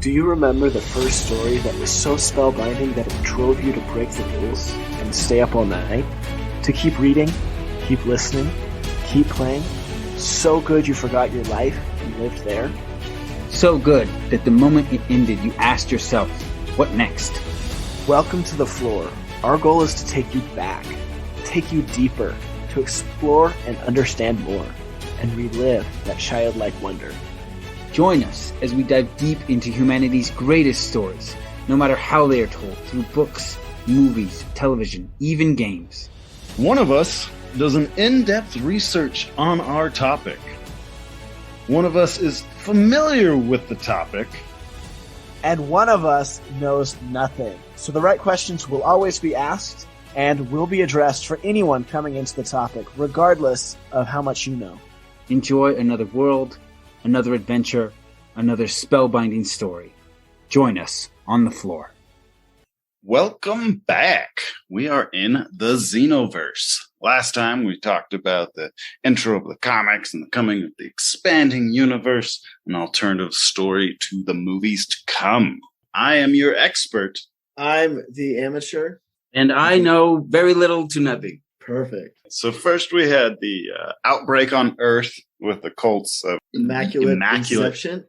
Do you remember the first story that was so spellbinding that it drove you to break the rules and stay up all night? To keep reading, keep listening, keep playing? So good you forgot your life and lived there? So good that the moment it ended, you asked yourself, what next? Welcome to the floor. Our goal is to take you back, take you deeper, to explore and understand more, and relive that childlike wonder. Join us as we dive deep into humanity's greatest stories, no matter how they are told, through books, movies, television, even games. One of us does an in-depth research on our topic. One of us is familiar with the topic. And one of us knows nothing. So the right questions will always be asked and will be addressed for anyone coming into the topic, regardless of how much you know. Enjoy another world, another adventure, another spellbinding story. Join us on the floor. Welcome back. We are in the Xenoverse. Last time we talked about the intro of the comics and the coming of the expanding universe, an alternative story to the movies to come. I am your expert. I'm the amateur. And I know very little to nothing. Perfect. So first we had the outbreak on Earth with the cults of Immaculate Inception?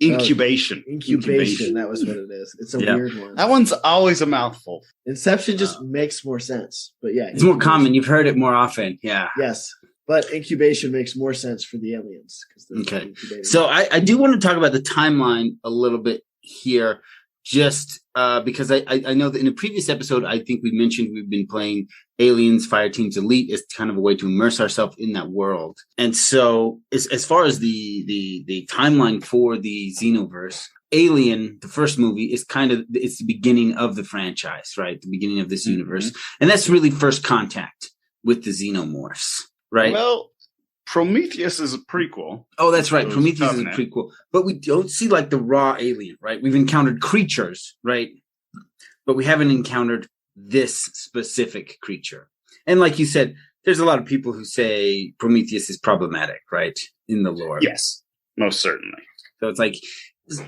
Incubation. Incubation, that was what it is. It's a weird one. That one's always a mouthful. Inception just makes more sense. But yeah. It's more common. You've heard it more often. Yeah. Yes. But incubation makes more sense for the aliens. Okay. So I do want to talk about the timeline a little bit here, just because I know that in a previous episode, I think we mentioned we've been playing Aliens Fireteam's Elite as kind of a way to immerse ourselves in that world. And so as far as the timeline for the Xenoverse, Alien, the first movie, is it's the beginning of the franchise, right? The beginning of this universe. And that's really first contact with the Xenomorphs, right? Well, Prometheus is a prequel. Oh, that's right. Prometheus is a prequel. But we don't see like the raw alien, right? We've encountered creatures, right? But we haven't encountered this specific creature. And like you said, there's a lot of people who say Prometheus is problematic, right? In the lore. Yes, most certainly. So it's like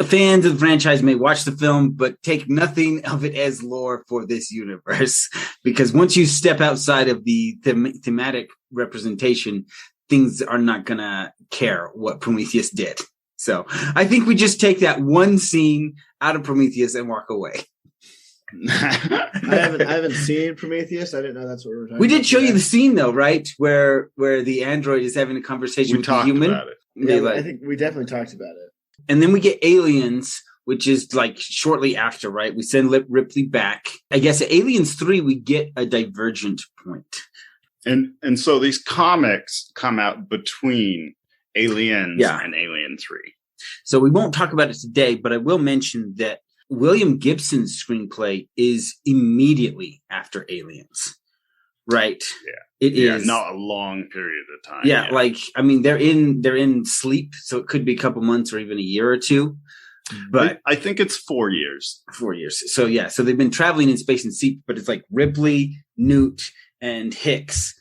fans of the franchise may watch the film, but take nothing of it as lore for this universe. Because once you step outside of the thematic representation, things are not going to care what Prometheus did. So I think we just take that one scene out of Prometheus and walk away. I haven't seen Prometheus. I didn't know that's what we were talking about. We did show you the scene though, right? Where the android is having a conversation with the human. About it. Yeah, I think we definitely talked about it. And then we get Aliens, which is like shortly after, right? We send Ripley back. I guess at Aliens 3, we get a divergent point. And so these comics come out between Aliens and Alien 3. So we won't talk about it today, but I will mention that William Gibson's screenplay is immediately after Aliens, right? Yeah. It is not a long period of time. Yeah, like I mean, they're in sleep, so it could be a couple months or even a year or two. But I think it's 4 years. 4 years. So yeah, so they've been traveling in space and sleep, but it's like Ripley, Newt, and Hicks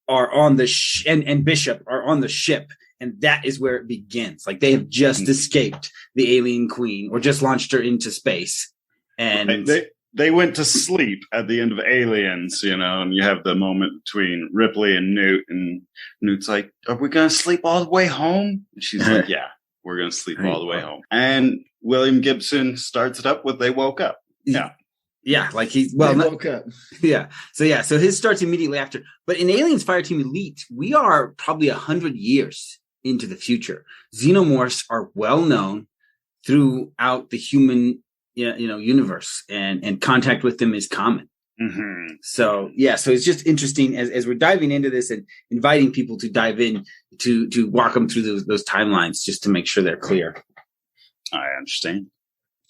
are on the and Bishop are on the ship. And that is where it begins. Like they have just escaped the alien queen or just launched her into space. And they went to sleep at the end of Aliens, and you have the moment between Ripley and Newt. And Newt's like, are we going to sleep all the way home? And she's like, yeah, we're going to sleep all the way home. And William Gibson starts it up with they woke up. Yeah. Yeah, like they woke up. Yeah. So his starts immediately after. But in Aliens Fireteam Elite, we are probably 100 years into the future. Xenomorphs are well known throughout the human universe, and contact with them is common. Mm-hmm. So it's just interesting as we're diving into this and inviting people to dive in to walk them through those timelines just to make sure they're clear. I understand.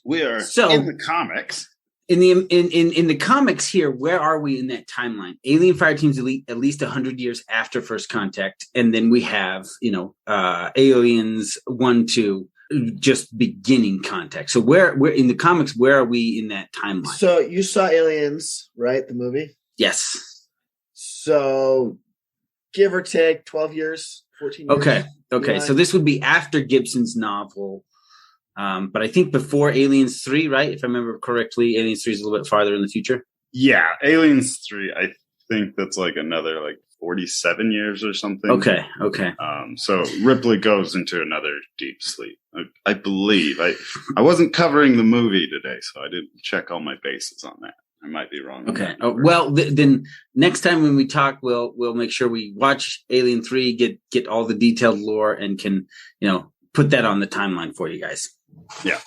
We are in the comics. In the comics here, where are we in that timeline? Alien Fireteam's Elite, at least 100 years after First Contact, and then we have Aliens 1, 2, just beginning contact. So we're in the comics. Where are we in that timeline? So you saw Aliens, right? The movie. Yes. So give or take 12 years, 14 years. Okay. So this would be after Gibson's novel. But I think before Aliens 3, right? If I remember correctly, Aliens 3 is a little bit farther in the future. Yeah, Aliens 3, I think that's like another like 47 years or something. Okay. So Ripley goes into another deep sleep. I believe. I wasn't covering the movie today, so I didn't check all my bases on that. I might be wrong. Okay. Well, then next time when we talk, we'll make sure we watch Alien 3, get all the detailed lore, and can put that on the timeline for you guys. Yeah.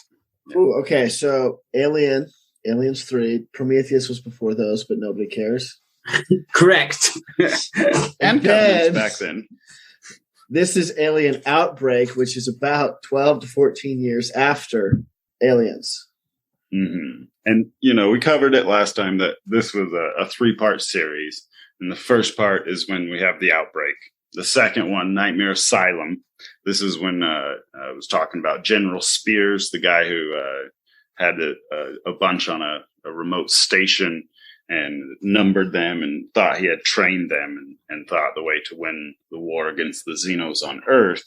Ooh, okay, so Aliens 3, Prometheus was before those, but nobody cares. Correct. And Covenants back then. This is Alien Outbreak, which is about 12 to 14 years after Aliens. Mm-hmm. And, we covered it last time that this was a 3-part series. And the first part is when we have the outbreak. The second one, Nightmare Asylum. This is when I was talking about General Spears, the guy who had a bunch on a remote station and numbered them and thought he had trained them and thought the way to win the war against the Xenos on Earth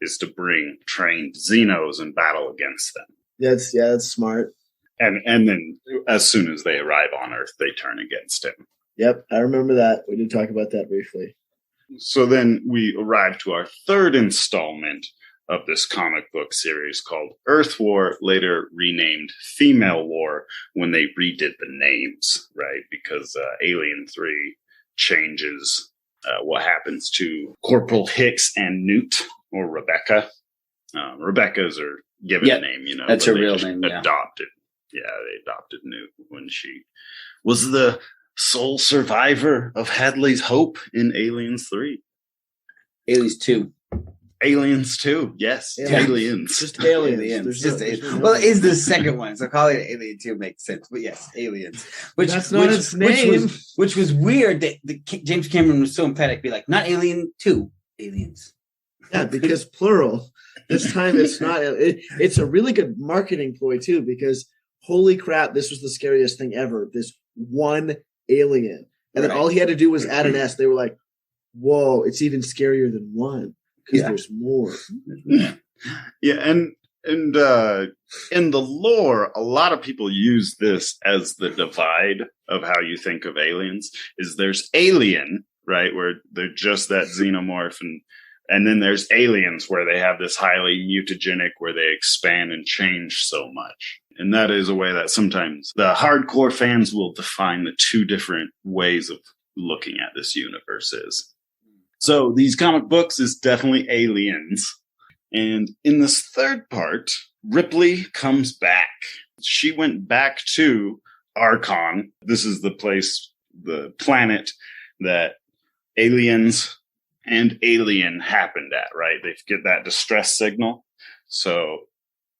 is to bring trained Xenos and battle against them. That's smart. And then as soon as they arrive on Earth, they turn against him. Yep, I remember that. We did talk about that briefly. So then we arrive to our third installment of this comic book series called Earth War, later renamed Female War when they redid the names, right? Because Alien 3 changes what happens to Corporal Hicks and Newt, or Rebecca. Rebecca's are given a name, That's her real name, adopted. Yeah, they adopted Newt when she was the sole survivor of Hadley's Hope in Aliens 3. Aliens 2. Aliens 2, yes. Aliens. Just aliens. Well, it is the second one, so calling it Alien 2 makes sense. But yes, Aliens. That's not its name. Which was weird that James Cameron was so emphatic, be like, not Alien 2, Aliens. Yeah, because plural. This time it's not. It's a really good marketing ploy, too, because holy crap, this was the scariest thing ever. This one alien. And then all he had to do was add an S. They were like, whoa, it's even scarier than one. Because there's more. Yeah, and in the lore, a lot of people use this as the divide of how you think of aliens. Is there's alien, right, where they're just that xenomorph, and then there's aliens where they have this highly mutagenic, where they expand and change so much. And that is a way that sometimes the hardcore fans will define the two different ways of looking at this universe is. So these comic books is definitely aliens. And in this third part, Ripley comes back. She went back to Archon. This is the place, the planet that aliens and Alien happened at, right? They get that distress signal. So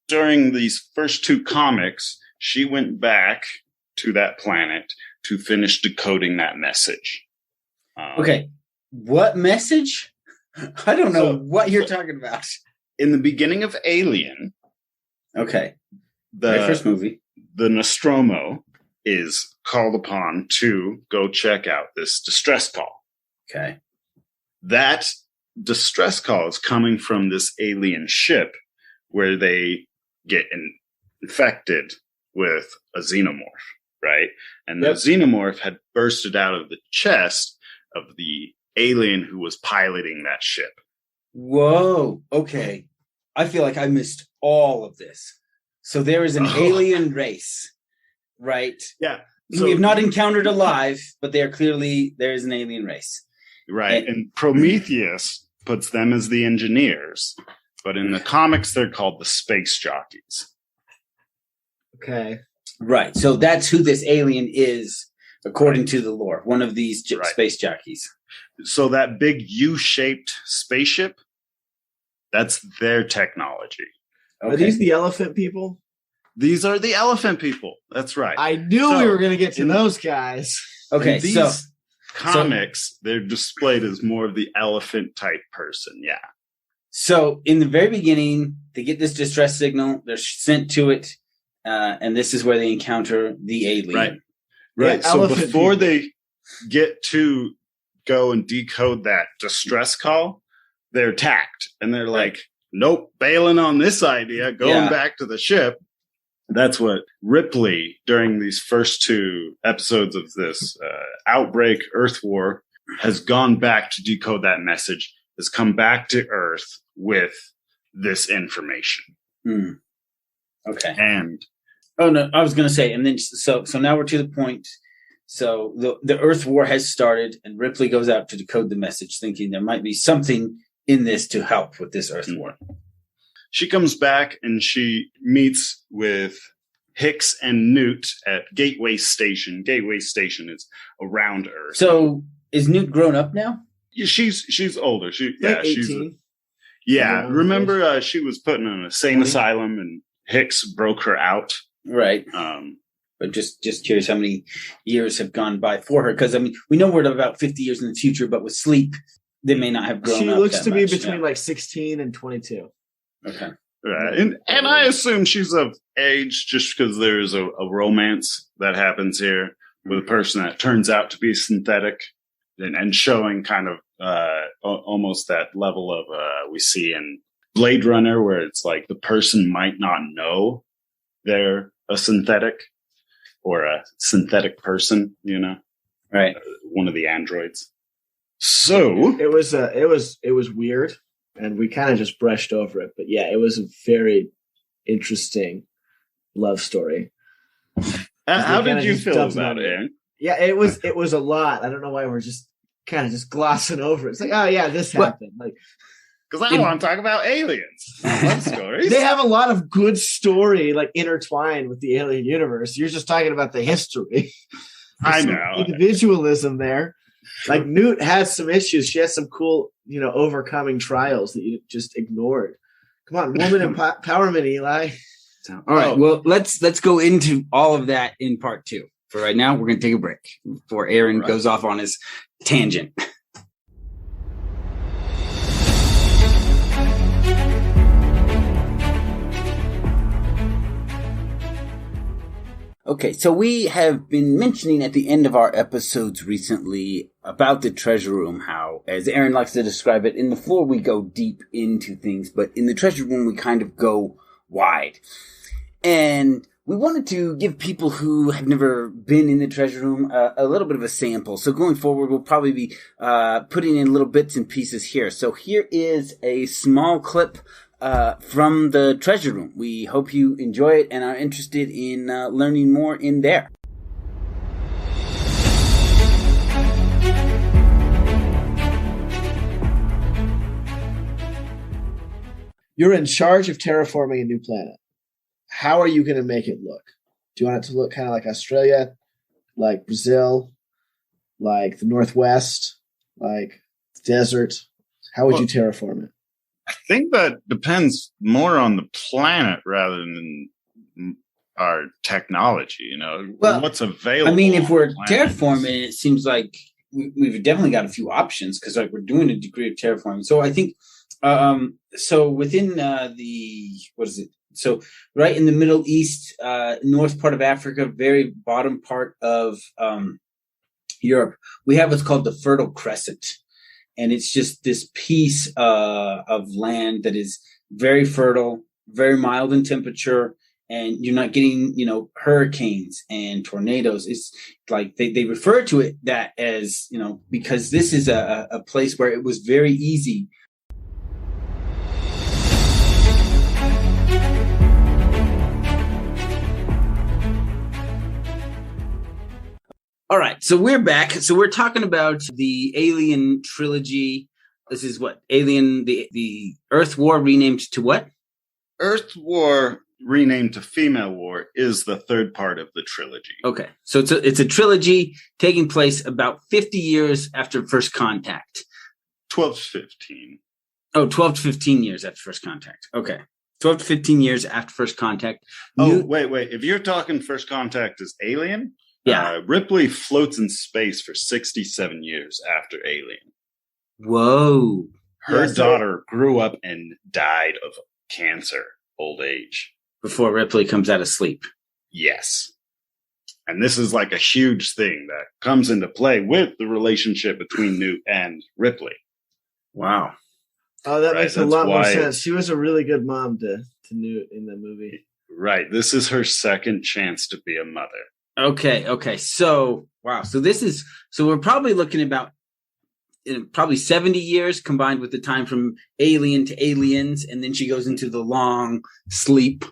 during these first two comics, she went back to that planet to finish decoding that message. Okay. What message? I don't know what you're talking about. In the beginning of Alien, okay, the first movie, the Nostromo is called upon to go check out this distress call. Okay. That distress call is coming from this alien ship where they get infected with a xenomorph, right? And the xenomorph had bursted out of the chest of the alien who was piloting that ship. Whoa. Okay. I feel like I missed all of this. So there is an alien race, right? Yeah. So we have not encountered alive, but there is an alien race. Right. And Prometheus puts them as the engineers, but in the comics, they're called the space jockeys. Okay. Right. So that's who this alien is, according to the lore. One of these space jockeys. So that big U-shaped spaceship, that's their technology. Okay. Are these the elephant people? These are the elephant people. That's right. I knew we were going to get to those guys. Okay, in these comics, they're displayed as more of the elephant type person. Yeah. So in the very beginning, they get this distress signal. They're sent to it, and this is where they encounter the alien. Right. Yeah, so before they get to go and decode that distress call, they're attacked, and they're like, nope, bailing on this idea, going Yeah. back to the ship. That's what Ripley, during these first 2 episodes of this Outbreak Earth War, has gone back to decode that message, has come back to Earth with this information. Okay. And Oh no, I was going to say, and then so now we're to the point. So the Earth War has started, and Ripley goes out to decode the message, thinking there might be something in this to help with this Earth War. she comes back and she meets with Hicks and Newt at Gateway Station. Gateway Station is around Earth. So is Newt grown up now? She's older. She's 18. yeah. Yeah. Remember, she was put in an insane asylum, and Hicks broke her out. Right. But just curious how many years have gone by for her, because I mean we know we're about 50 years in the future, but with sleep they may not have grown up. She looks that to be much, between like 16 and 2. Okay. Right. And I assume she's of age just because there's a romance that happens here with a person that turns out to be synthetic and showing kind of almost that level of we see in Blade Runner, where it's like the person might not know they're a synthetic or a synthetic person, Right. One of the androids. So It was weird, and we kind of just brushed over it. But yeah, it was a very interesting love story. how kinda did you just feel dumped about on it, it. Aaron? Yeah, it was a lot. I don't know why we're just kind of just glossing over it. It's like, oh yeah, this Well, happened. Like Because I want to talk about aliens. Love stories. they have a lot of good story like intertwined with the alien universe. You're just talking about the history. I There's some know. individualism there. Like Newt has some issues. She has some cool, overcoming trials that you just ignored. Come on, woman empowerment, Eli. So, all right. Well, let's go into all of that in part 2. For right now, we're going to take a break before Aaron goes off on his tangent. Okay, so we have been mentioning at the end of our episodes recently about the treasure room, how, as Aaron likes to describe it, in the floor we go deep into things, but in the treasure room we kind of go wide. And we wanted to give people who have never been in the treasure room a little bit of a sample. So going forward, we'll probably be putting in little bits and pieces here. So here is a small clip from the treasure room. We hope you enjoy it and are interested in learning more in there. You're in charge of terraforming a new planet. How are you going to make it look? Do you want it to look kind of like Australia, like Brazil, like the Northwest, like the desert? How would you terraform it? I think that depends more on the planet rather than our technology, Well, what's available. I mean, if we're on the planet. terraforming, it seems like we've definitely got a few options because like we're doing a degree of terraforming. So I think so within what is it? So right in the Middle East, north part of Africa, very bottom part of Europe, we have what's called the Fertile Crescent. And it's just this piece of land that is very fertile, very mild in temperature, and you're not getting, hurricanes and tornadoes. It's like they refer to it that as, because this is a place where it was very easy. All right, so we're back. So we're talking about the Alien trilogy. This is what? Alien, the Earth War renamed to what? Earth War renamed to Female War is the third part of the trilogy. Okay, so it's a trilogy taking place about 50 years after First Contact. 12 to 15. Oh, 12 to 15 years after First Contact. Okay, 12 to 15 years after First Contact. Wait. If you're talking First Contact as Alien, yeah, Ripley floats in space for 67 years after Alien. Whoa. Her daughter grew up and died of cancer, old age. Before Ripley comes out of sleep. Yes. And this is like a huge thing that comes into play with the relationship between Newt and Ripley. Wow. Oh, that Right, makes a that's lot more why sense. She was a really good mom to Newt in the movie. Right. This is her second chance to be a mother. Okay. So wow. So we're probably looking about probably 70 years combined with the time from Alien to Aliens, and then she goes into the long sleep.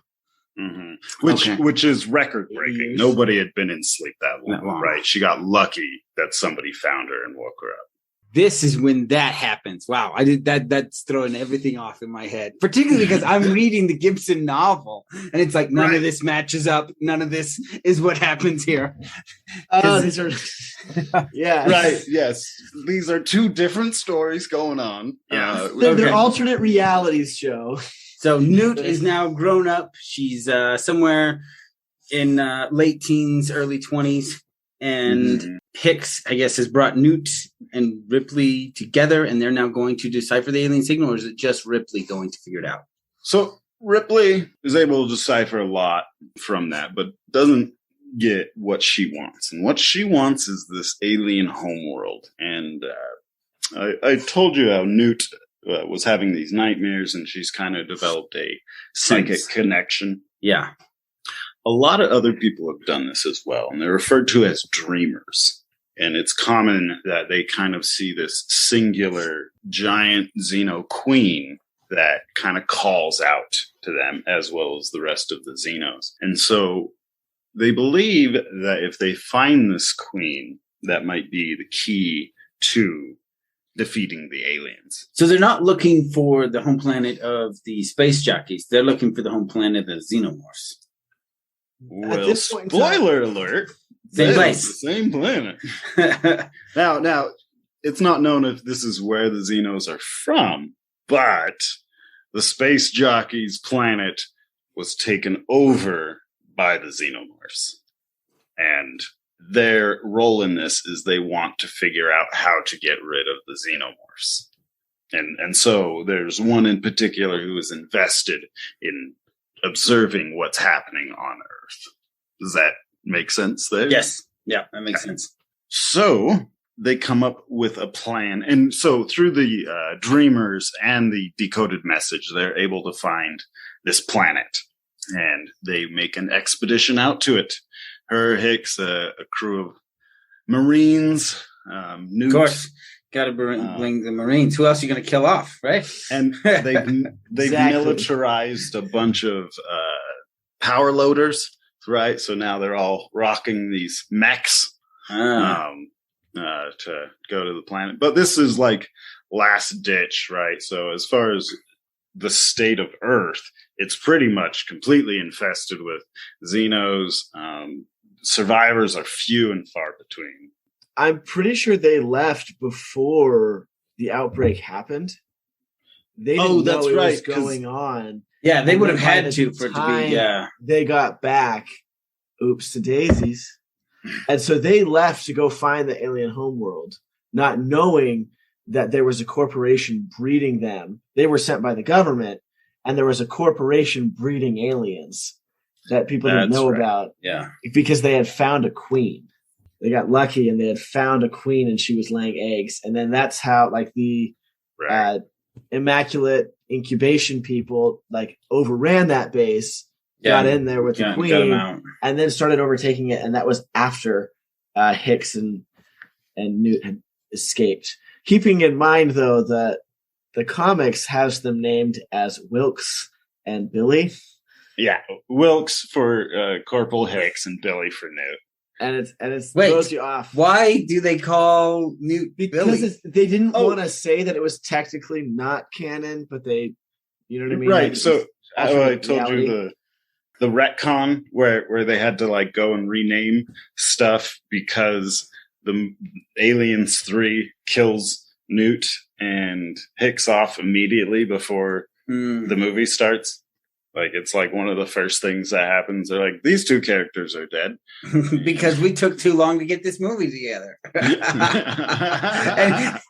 Mm-hmm. Okay. Which is record breaking. Years. Nobody had been in sleep that long, That long. right? She got lucky that somebody found her and woke her up. This is when that happens. Wow, I did that. That's throwing everything off in my head, particularly because I'm reading the Gibson novel, and it's like none of this matches up. None of this is what happens here. These are, yeah, Right. Yes. These are two different stories going on. Yeah. They're alternate realities, Joe. So Newt is now grown up. She's somewhere in late teens, early 20s, and Hicks, I guess, has brought Newt and Ripley together, and they're now going to decipher the alien signal, or is it just Ripley going to figure it out? So Ripley is able to decipher a lot from that, but doesn't get what she wants. And what she wants is this alien homeworld. And I told you how Newt was having these nightmares, and she's kind of developed a psychic connection. Yeah. A lot of other people have done this as well, and they're referred to as dreamers. And it's common that they kind of see this singular giant Xeno queen that kind of calls out to them, as well as the rest of the Xenos. And so they believe that if they find this queen, that might be the key to defeating the aliens. So they're not looking for the home planet of the space jockeys. They're looking for the home planet of the Xenomorphs. Well, this point in spoiler alert. Same That place. is the same planet. Now, it's not known if this is where the Xenos are from, but the space jockey's planet was taken over by the Xenomorphs. And their role in this is they want to figure out how to get rid of the Xenomorphs. And so there's one in particular who is invested in observing what's happening on Earth. Does that make sense there? Yes. Yeah, that makes sense. So they come up with a plan. And so through the dreamers and the decoded message, they're able to find this planet. And they make an expedition out to it. Her, Hicks, a crew of Marines, Newt. Of course. Got to bring the Marines. Who else are you going to kill off, right? And they've Exactly. militarized a bunch of power loaders, right? So now they're all rocking these mechs to go to the planet. But this is like last ditch, right? So as far as the state of Earth, it's pretty much completely infested with Xenos. Survivors are few and far between. I'm pretty sure they left before the outbreak happened. They didn't that's know it right, was going on. Yeah, they And would then have by had the to for it to time be, yeah. They got back. Oops to daisies. And so they left to go find the alien homeworld, not knowing that there was a corporation breeding them. They were sent by the government, and there was a corporation breeding aliens that people didn't That's know right. about Yeah. because they had found a queen. They got lucky and they had found a queen and she was laying eggs. And then that's how like the Right. immaculate incubation people like overran that base, got in there with the Got queen, them out. and then started overtaking it. And that was after Hicks and Newt had escaped. Keeping in mind, though, that the comics has them named as Wilkes and Billy. Yeah, Wilkes for Corporal Hicks and Billy for Newt. And it's Wait, throws you off. Why do they call Newt Because Billy? they didn't Oh. want to say that it was technically not canon, but they, you know what I mean? Right. Like, So I alternate told reality. you the retcon where they had to like go and rename stuff because the Aliens 3 kills Newt and Hicks off immediately before the movie starts. Like it's like one of the first things that happens. They're like, these two characters are dead. Because we took too long to get this movie together.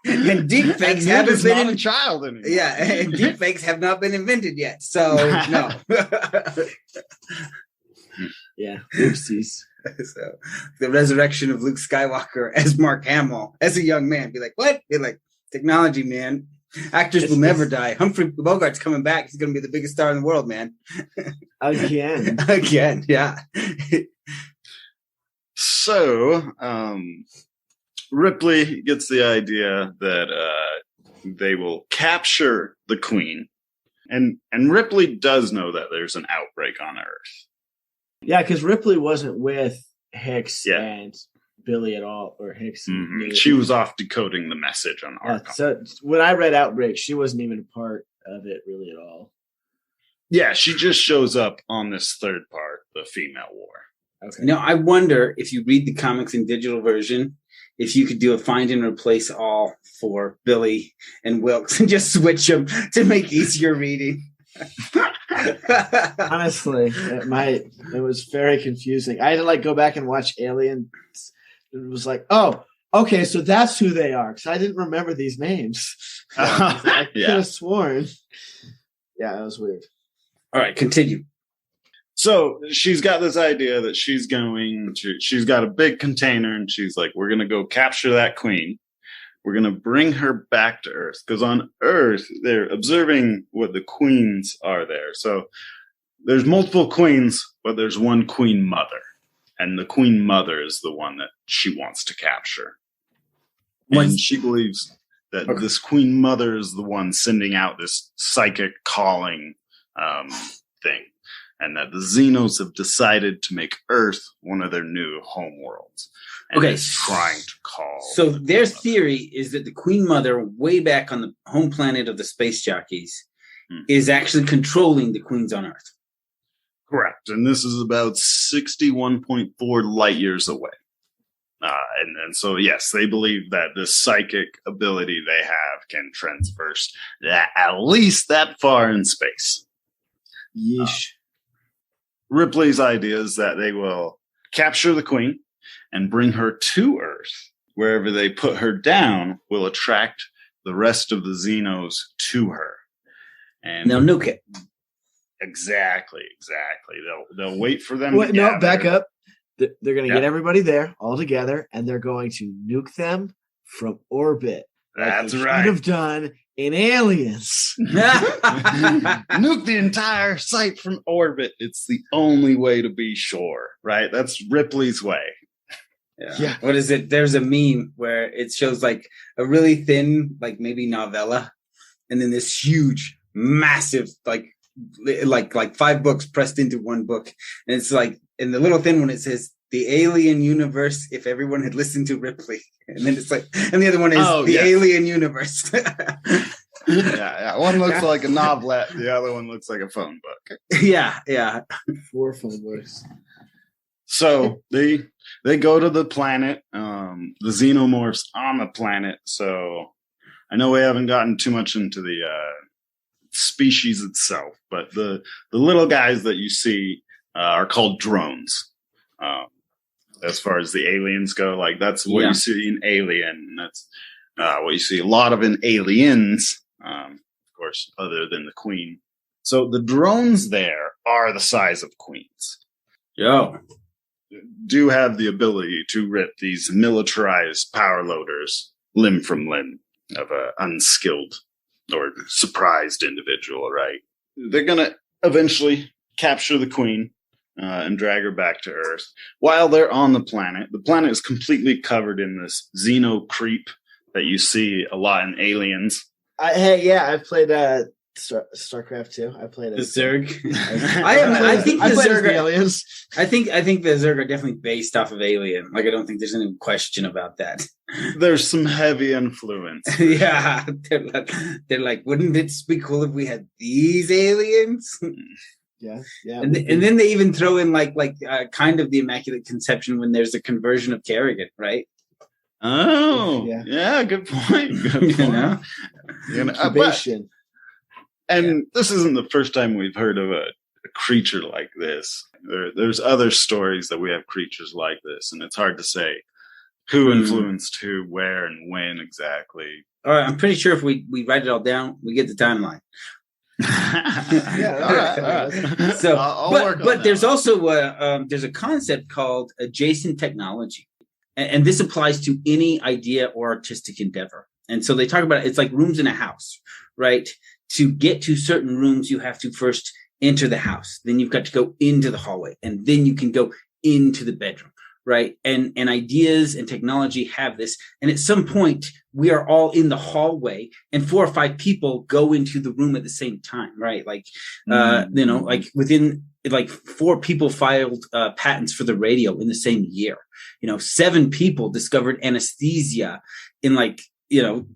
and deep fakes Newt haven't is been not a child anymore. yeah, and deep fakes have not been invented yet. So no. Yeah, oopsies. So the resurrection of Luke Skywalker as Mark Hamill as a young man. Be like, what? Be like, technology, man. Actors will never die. Humphrey Bogart's coming back. He's going to be the biggest star in the world, man. Again. Again, yeah. So, Ripley gets the idea that they will capture the queen. And Ripley does know that there's an outbreak on Earth. Yeah, because Ripley wasn't with Hicks Yeah. and Billy at all, or Hicks. And Nate. She was off decoding the message on Arkham. So when I read Outbreak, she wasn't even a part of it really at all. Yeah, she just shows up on this third part, the female war. Okay. Now, I wonder if you read the comics in digital version, if you could do a find and replace all for Billy and Wilkes and just switch them to make easier reading. Honestly, it was very confusing. I had to go back and watch Alien. It was like, oh, okay, so that's who they are, because I didn't remember these names. I could have sworn. Yeah, that was weird. All right, continue. So she's got this idea that she's got a big container, and she's like, we're going to go capture that queen. We're going to bring her back to Earth, because on Earth, they're observing what the queens are there. So there's multiple queens, but there's one queen mother. And the queen mother is the one that she wants to capture. And she believes that this queen mother is the one sending out this psychic calling thing. And that the Xenos have decided to make Earth one of their new home worlds. And Okay. trying to call. So their theory is that the Queen Mother, way back on the home planet of the space jockeys, is actually controlling the queens on Earth. Correct. And this is about 61.4 light years away. And so, yes, they believe that this psychic ability they have can transverse at least that far in space. Yeesh. Ripley's idea is that they will capture the queen and bring her to Earth. Wherever they put her down will attract the rest of the Xenos to her. And Now, nuke it. Exactly. They'll wait for them. Wait, to no, gather. back up. They're going to Yeah. get everybody there all together, and they're going to nuke them from orbit. That's Like they right. should have done in Aliens. Nuke the entire site from orbit. It's the only way to be sure, right? That's Ripley's way. Yeah. What is it? There's a meme where it shows a really thin, maybe novella, and then this huge, massive, like 5 books pressed into one book. And it's in the little thin one, it says the alien universe if everyone had listened to Ripley. And then it's and the other one is alien universe. Yeah. One looks like a novelette. The other one looks like a phone book. Yeah. 4 phone books. So they go to the planet, the xenomorphs on the planet. So I know we haven't gotten too much into the species itself, but the little guys that you see are called drones. As far as the aliens go, that's what you see in Alien. And that's what you see a lot of in Aliens, of course, other than the Queen. So the drones there are the size of queens. Yo. Do have the ability to rip these militarized power loaders limb from limb of an unskilled or surprised individual, right? They're going to eventually capture the queen and drag her back to Earth. While they're on the planet is completely covered in this xeno creep that you see a lot in Aliens. I've played StarCraft 2. I played it. The Zerg. I think played the as Zerg. Aliens. I think the Zerg are definitely based off of Alien. I don't think there's any question about that. There's some heavy influence. Yeah, they're like, wouldn't it be cool if we had these aliens? Yeah. And then they even throw in kind of the Immaculate Conception when there's a conversion of Kerrigan, right? Oh, yeah, good point. Good point. Incubation. And this isn't the first time we've heard of a creature like this. There's other stories that we have creatures like this, and it's hard to say who influenced who, where, and when exactly. All right, I'm pretty sure if we write it all down, we get the timeline. All right. So, I'll work on but that there's one. also there's a concept called adjacent technology, and this applies to any idea or artistic endeavor. And so they talk about it's like rooms in a house, right? To get to certain rooms, you have to first enter the house. Then you've got to go into the hallway, and then you can go into the bedroom, right? And ideas and technology have this. And at some point, we are all in the hallway, and 4 or 5 people go into the room at the same time, right? Like, like within like 4 people filed patents for the radio in the same year. 7 people discovered anesthesia in like,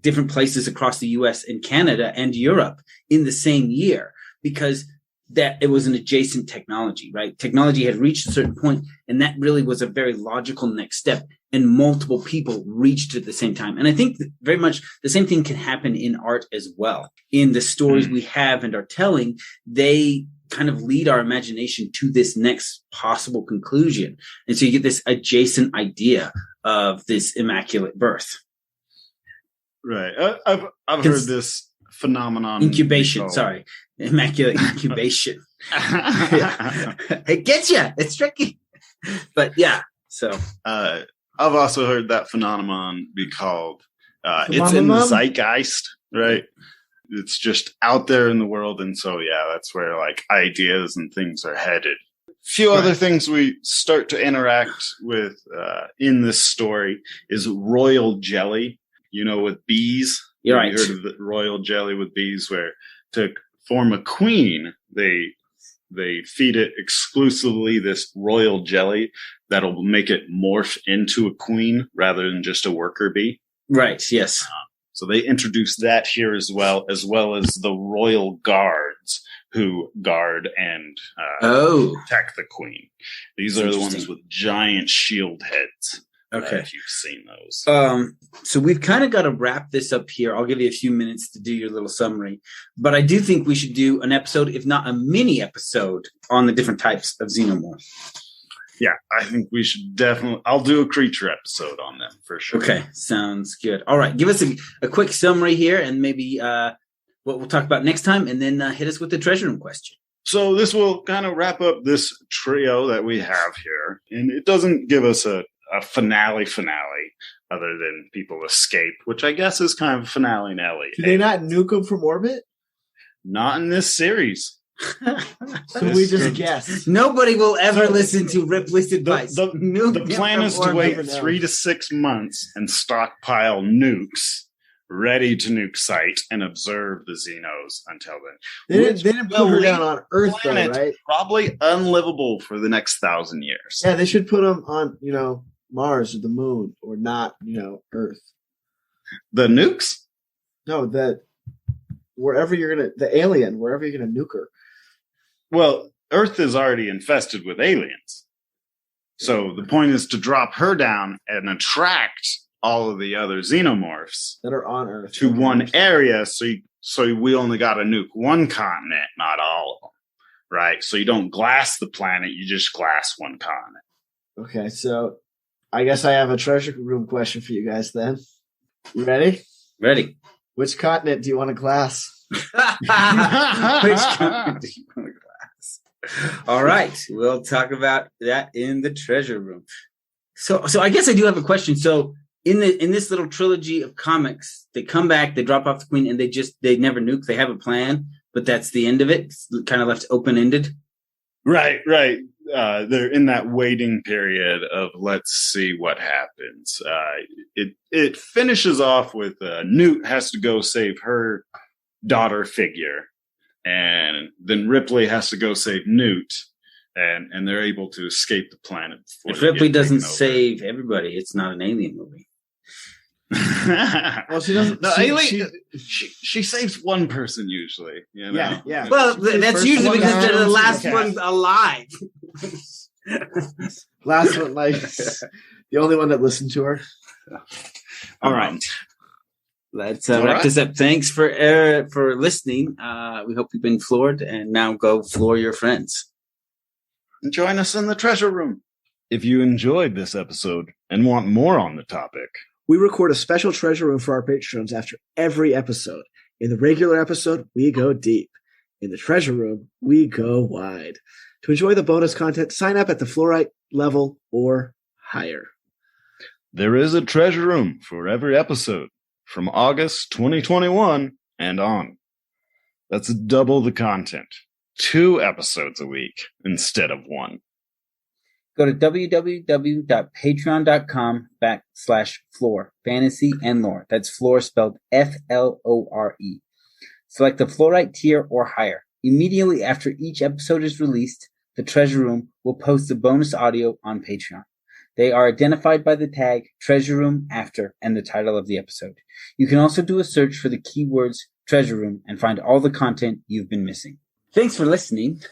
different places across the US and Canada and Europe in the same year, because that it was an adjacent technology, right? Technology had reached a certain point, and that really was a very logical next step. And multiple people reached it at the same time. And I think that very much the same thing can happen in art as well. In the stories we have and are telling, they kind of lead our imagination to this next possible conclusion. And so you get this adjacent idea of this immaculate birth. Right. I've heard this phenomenon. Incubation. Sorry. Immaculate incubation. It gets you. It's tricky. But yeah. So I've also heard that phenomenon be called, it's in the zeitgeist, right? It's just out there in the world. And so, yeah, that's where like ideas and things are headed. Few other things we start to interact with in this story is royal jelly, with bees. You're right. You heard of the royal jelly with bees, where to form a queen, they feed it exclusively this royal jelly that'll make it morph into a queen rather than just a worker bee. Right. Yes. So they introduced that here as well as the royal guards who guard and protect the queen. These are the ones with giant shield heads. Okay. If you've seen those. So we've kind of got to wrap this up here. I'll give you a few minutes to do your little summary, but I do think we should do an episode, if not a mini episode, on the different types of xenomorph. Yeah, I think we should definitely. I'll do a creature episode on them for sure. Okay, sounds good. All right, give us a quick summary here, and maybe what we'll talk about next time, and then hit us with the treasure room question. So this will kind of wrap up this trio that we have here, and it doesn't give us a finale other than people escape, which I guess is kind of finale Nelly. Do they not nuke them from orbit? Not in this series. So we just guess. Nobody will ever listen to Ripley's advice. The plan is to wait 3 to 6 months and stockpile nukes ready to nuke site and observe the Xenos until then. They didn't put her down on Earth, though, right? Probably unlivable for the next 1,000 years. Yeah, they should put them on, Mars or the moon, or not, Earth. The nukes? No, the alien, wherever you're gonna nuke her. Well, Earth is already infested with aliens. So the point is to drop her down and attract all of the other xenomorphs that are on Earth to one area. So we only got to nuke one continent, not all of them. Right? So you don't glass the planet, you just glass one continent. Okay, so I guess I have a treasure room question for you guys then. You ready? Ready. Which continent do you want to glass? Which continent do you want to glass? All right. We'll talk about that in the treasure room. So I guess I do have a question. So in this little trilogy of comics, they come back, they drop off the queen, and they never nuke. They have a plan, but that's the end of it. It's kind of left open-ended. Right. They're in that waiting period of let's see what happens. It finishes off with Newt has to go save her daughter figure, and then Ripley has to go save Newt, and they're able to escape the planet. If Ripley doesn't save everybody, it's not an alien movie. Well, she doesn't. No, she saves one person usually. Yeah. Well, that's usually because they're the last ones alive. Last one, like the only one that listened to her. All right. Let's wrap this up. Thanks for listening. We hope you've been floored, and now go floor your friends. And join us in the treasure room. If you enjoyed this episode and want more on the topic, we record a special treasure room for our patrons after every episode. In the regular episode, we go deep. In the treasure room, we go wide. To enjoy the bonus content, sign up at the fluorite level or higher. There is a treasure room for every episode. from August 2021 and on. That's double the content. 2 episodes a week instead of 1. Go to www.patreon.com/floor, fantasy and lore. That's floor spelled FLORE. Select the Fluorite tier or higher. Immediately after each episode is released, the Treasure Room will post the bonus audio on Patreon. They are identified by the tag Treasure Room After and the title of the episode. You can also do a search for the keywords Treasure Room and find all the content you've been missing. Thanks for listening.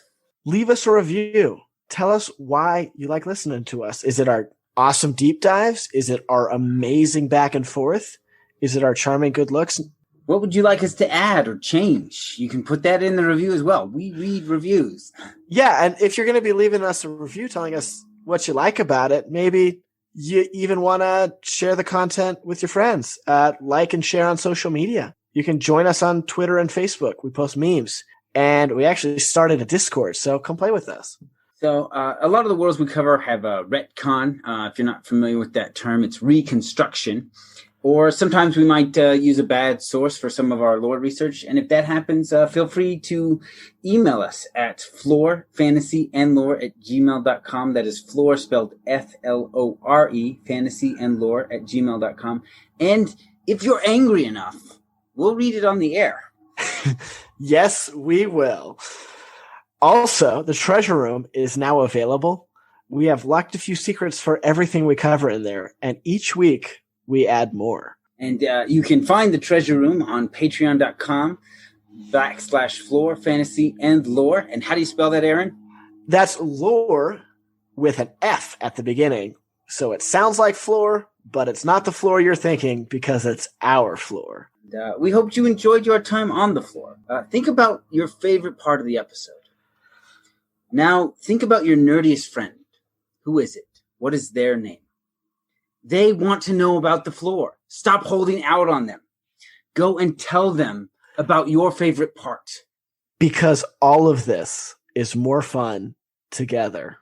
Leave us a review. Tell us why you like listening to us. Is it our awesome deep dives? Is it our amazing back and forth? Is it our charming good looks? What would you like us to add or change? You can put that in the review as well. We read reviews. Yeah, and if you're going to be leaving us a review telling us what you like about it, maybe you even want to share the content with your friends. Like and share on social media. You can join us on Twitter and Facebook. We post memes. And we actually started a Discord, so come play with us. So a lot of the worlds we cover have a retcon. If you're not familiar with that term, it's reconstruction. Or sometimes we might use a bad source for some of our lore research. And if that happens, feel free to email us at floorfantasyandlore@gmail.com. That is floor spelled FLORE, fantasyandlore@gmail.com. And if you're angry enough, we'll read it on the air. Yes, we will. Also, the Treasure Room is now available. We have locked a few secrets for everything we cover in there, and each week we add more. And you can find the Treasure Room on patreon.com/floor, fantasy, and lore. And how do you spell that, Aaron? That's lore with an F at the beginning. So it sounds like floor, but it's not the floor you're thinking because it's our floor. We hope you enjoyed your time on the floor. Think about your favorite part of the episode. Now, think about your nerdiest friend. Who is it? What is their name? They want to know about the floor. Stop holding out on them. Go and tell them about your favorite part. Because all of this is more fun together.